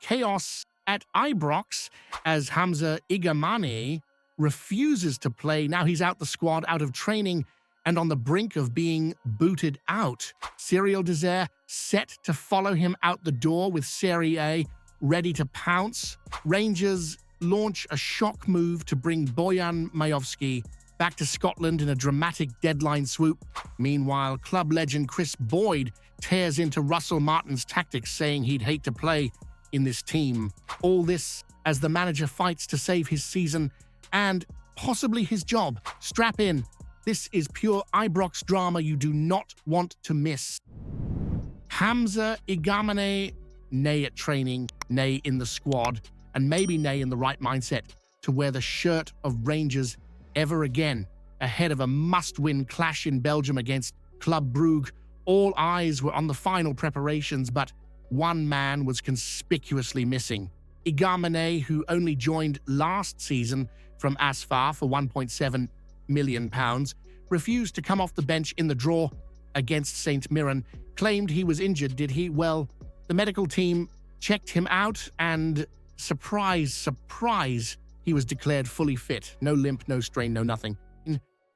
chaos at Ibrox as Hamza Igamane refuses to play. Now he's out the squad, out of training, and on the brink of being booted out. Cyriel Dessers set to follow him out the door with Serie A ready to pounce. Rangers launch a shock move to bring Bojan Miovski back to Scotland in a dramatic deadline swoop. Meanwhile, club legend Chris Boyd tears into Russell Martin's tactics, saying he'd hate to play in this team. All this as the manager fights to save his season and possibly his job. Strap in. This is pure Ibrox drama you do not want to miss. Hamza Igamane, nay at training, nay in the squad, and maybe nay in the right mindset to wear the shirt of Rangers ever again, ahead of a must-win clash in Belgium against Club Brugge. All eyes were on the final preparations, but one man was conspicuously missing. Igamane, who only joined last season from Asfar for £1.7 million, refused to come off the bench in the draw against St. Mirren. Claimed he was injured, did he? Well, the medical team checked him out and, surprise, surprise, he was declared fully fit. No limp, no strain, no nothing.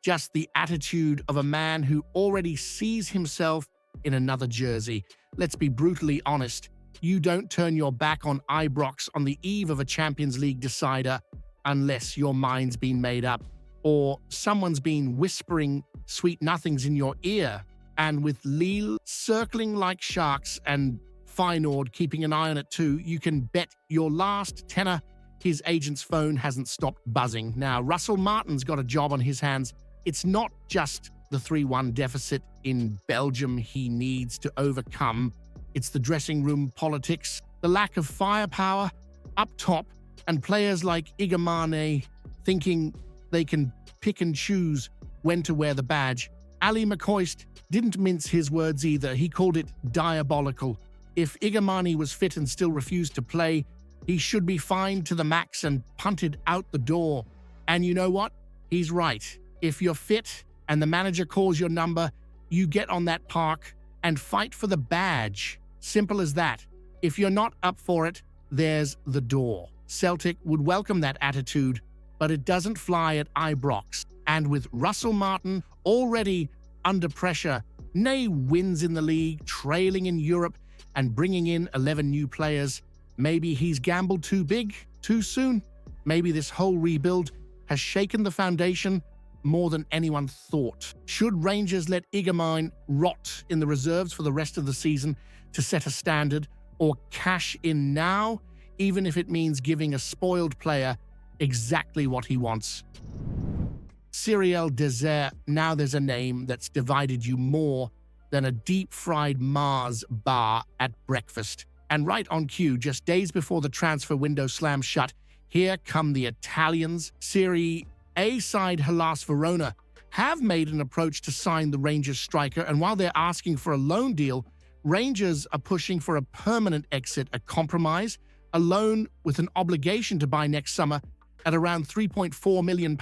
Just the attitude of a man who already sees himself in another jersey. Let's be brutally honest. You don't turn your back on Ibrox on the eve of a Champions League decider unless your mind's been made up or someone's been whispering sweet nothings in your ear. And with Lille circling like sharks and Feyenoord keeping an eye on it too, you can bet your last tenner his agent's phone hasn't stopped buzzing. Now, Russell Martin's got a job on his hands. It's not just the 3-1 deficit in Belgium he needs to overcome. It's the dressing room politics, the lack of firepower up top, and players like Igamane thinking they can pick and choose when to wear the badge. Ali McCoist didn't mince his words either. He called it diabolical. If Igamane was fit and still refused to play, he should be fined to the max and punted out the door. And you know what? He's right. If you're fit and the manager calls your number, you get on that park and fight for the badge. Simple as that. If you're not up for it, there's the door. Celtic would welcome that attitude, but it doesn't fly at Ibrox. And with Russell Martin already under pressure, nay wins in the league, trailing in Europe, and bringing in 11 new players, maybe he's gambled too big, too soon. Maybe this whole rebuild has shaken the foundation more than anyone thought. Should Rangers let Igamane rot in the reserves for the rest of the season to set a standard, or cash in now, even if it means giving a spoiled player exactly what he wants? Cyriel Dessers, now there's a name that's divided you more than a deep-fried Mars bar at breakfast. And right on cue, just days before the transfer window slams shut, here come the Italians. Serie A side Hellas Verona have made an approach to sign the Rangers striker, and while they're asking for a loan deal, Rangers are pushing for a permanent exit, a compromise, a loan with an obligation to buy next summer at around £3.4 million.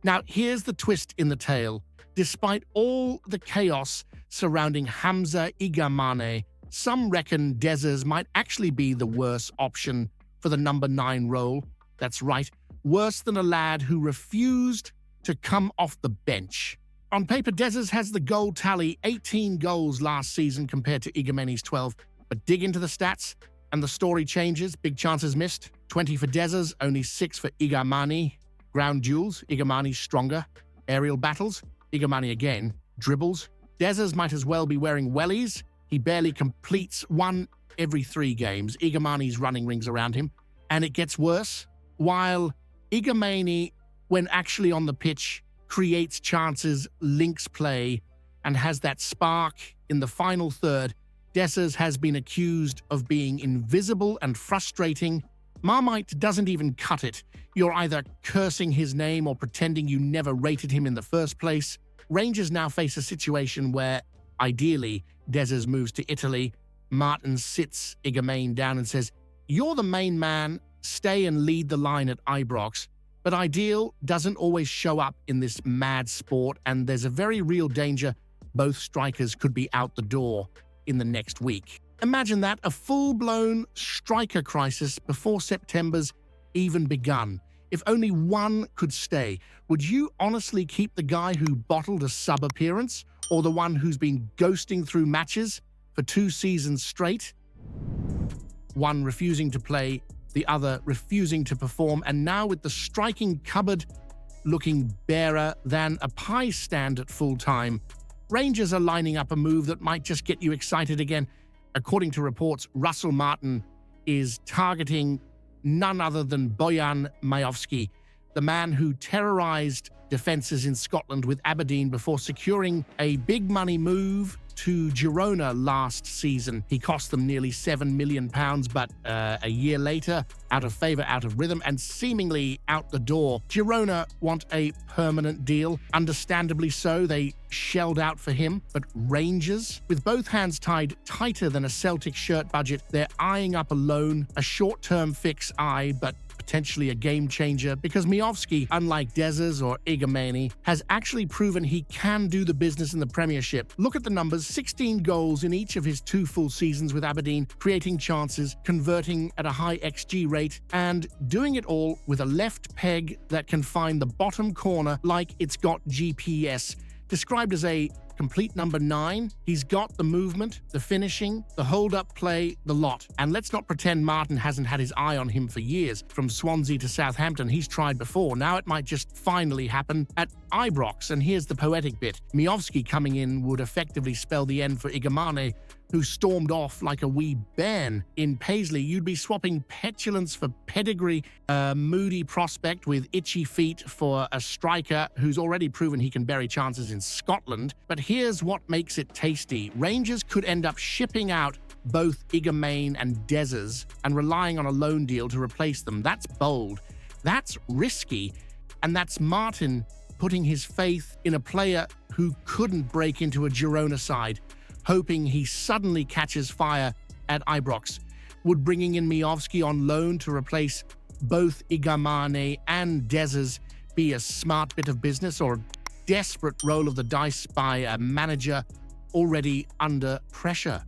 Now, here's the twist in the tale. Despite all the chaos surrounding Hamza Igamane, some reckon Dessers might actually be the worse option for the number 9 role. That's right, worse than a lad who refused to come off the bench. On paper, Dessers has the goal tally, 18 goals last season compared to Igamane's 12. But dig into the stats, and the story changes. Big chances missed, 20 for Dessers, only 6 for Igamane. Ground duels, Igamane's stronger. Aerial battles, Igamane again. Dribbles, Dessers might as well be wearing wellies. He barely completes 1 every 3 games. Igamane's running rings around him. And it gets worse. While Igamane, when actually on the pitch, creates chances, links play, and has that spark in the final third, Dessers has been accused of being invisible and frustrating. Marmite doesn't even cut it. You're either cursing his name or pretending you never rated him in the first place. Rangers now face a situation where, ideally, Dessers moves to Italy. Martin sits Igamane down and says, "You're the main man, stay and lead the line at Ibrox." But ideal doesn't always show up in this mad sport, and there's a very real danger both strikers could be out the door in the next week. Imagine that, a full-blown striker crisis before September's even begun. If only one could stay, would you honestly keep the guy who bottled a sub-appearance, or the one who's been ghosting through matches for 2 seasons straight? One refusing to play, the other refusing to perform, and now with the striking cupboard looking barer than a pie stand at full time, Rangers are lining up a move that might just get you excited again. According to reports, Russell Martin is targeting none other than Bojan Miovski, the man who terrorized defenses in Scotland with Aberdeen before securing a big money move to Girona last season. He cost them nearly £7 million, but a year later, out of favour, out of rhythm, and seemingly out the door. Girona want a permanent deal. Understandably so, they shelled out for him. But Rangers, with both hands tied tighter than a Celtic shirt budget, they're eyeing up a loan, a short-term fix, but potentially a game changer, because Miovski, unlike Dessers or Igamane, has actually proven he can do the business in the Premiership. Look at the numbers: 16 goals in each of his 2 full seasons with Aberdeen, creating chances, converting at a high XG rate, and doing it all with a left peg that can find the bottom corner like it's got GPS. Described as a complete number 9, he's got the movement, the finishing, the hold-up play, the lot. And let's not pretend Martin hasn't had his eye on him for years. From Swansea to Southampton, he's tried before. Now it might just finally happen at Ibrox. And here's the poetic bit. Miovski coming in would effectively spell the end for Igamane, who stormed off like a wee bairn. In Paisley, you'd be swapping petulance for pedigree, a moody prospect with itchy feet for a striker who's already proven he can bury chances in Scotland. But here's what makes it tasty. Rangers could end up shipping out both Igamane and Dessers and relying on a loan deal to replace them. That's bold. That's risky. And that's Martin putting his faith in a player who couldn't break into a Girona side, hoping he suddenly catches fire at Ibrox. Would bringing in Miovski on loan to replace both Igamane and Dessers be a smart bit of business, or a desperate roll of the dice by a manager already under pressure?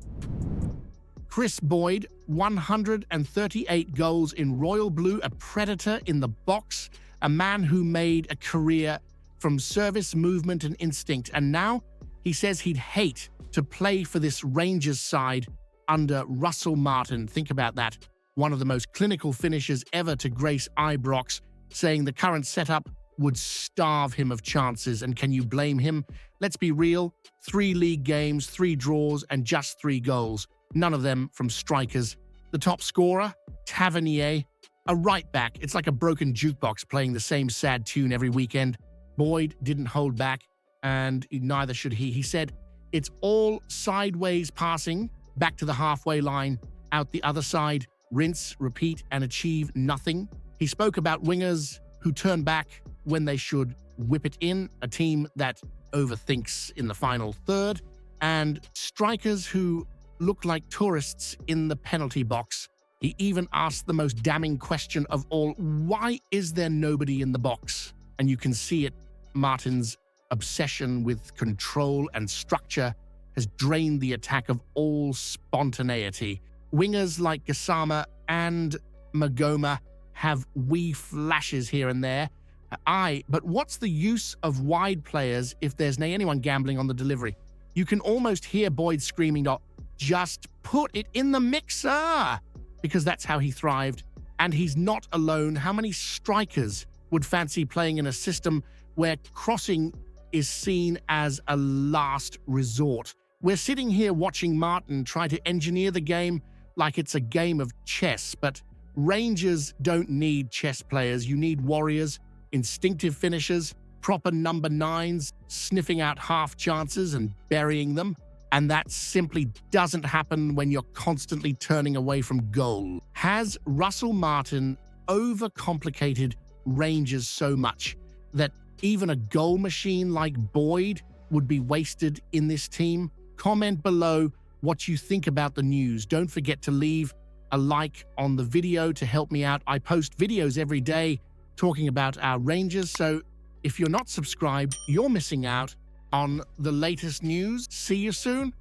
Chris Boyd, 138 goals in Royal Blue, a predator in the box, a man who made a career from service, movement, and instinct, and now he says he'd hate to play for this Rangers side under Russell Martin. Think about that. One of the most clinical finishers ever to grace Ibrox, saying the current setup would starve him of chances. And can you blame him? Let's be real. 3 league games, 3 draws, and just 3 goals. None of them from strikers. The top scorer, Tavernier, a right back. It's like a broken jukebox playing the same sad tune every weekend. Boyd didn't hold back, and neither should he. He said, it's all sideways passing, back to the halfway line, out the other side, rinse, repeat, and achieve nothing. He spoke about wingers who turn back when they should whip it in, a team that overthinks in the final third, and strikers who look like tourists in the penalty box. He even asked the most damning question of all: why is there nobody in the box? And you can see it. Martin's obsession with control and structure has drained the attack of all spontaneity. Wingers like Gassama and Magoma have wee flashes here and there. But what's the use of wide players if there's anyone gambling on the delivery? You can almost hear Boyd screaming, just put it in the mixer, because that's how he thrived. And he's not alone. How many strikers would fancy playing in a system where crossing is seen as a last resort? We're sitting here watching Martin try to engineer the game like it's a game of chess, but Rangers don't need chess players. You need warriors, instinctive finishers, proper number 9s, sniffing out half chances and burying them. And that simply doesn't happen when you're constantly turning away from goal. Has Russell Martin overcomplicated Rangers so much that even a goal machine like Boyd would be wasted in this team? Comment below what you think about the news. Don't forget to leave a like on the video to help me out. I post videos every day talking about our Rangers, so if you're not subscribed, you're missing out on the latest news. See you soon.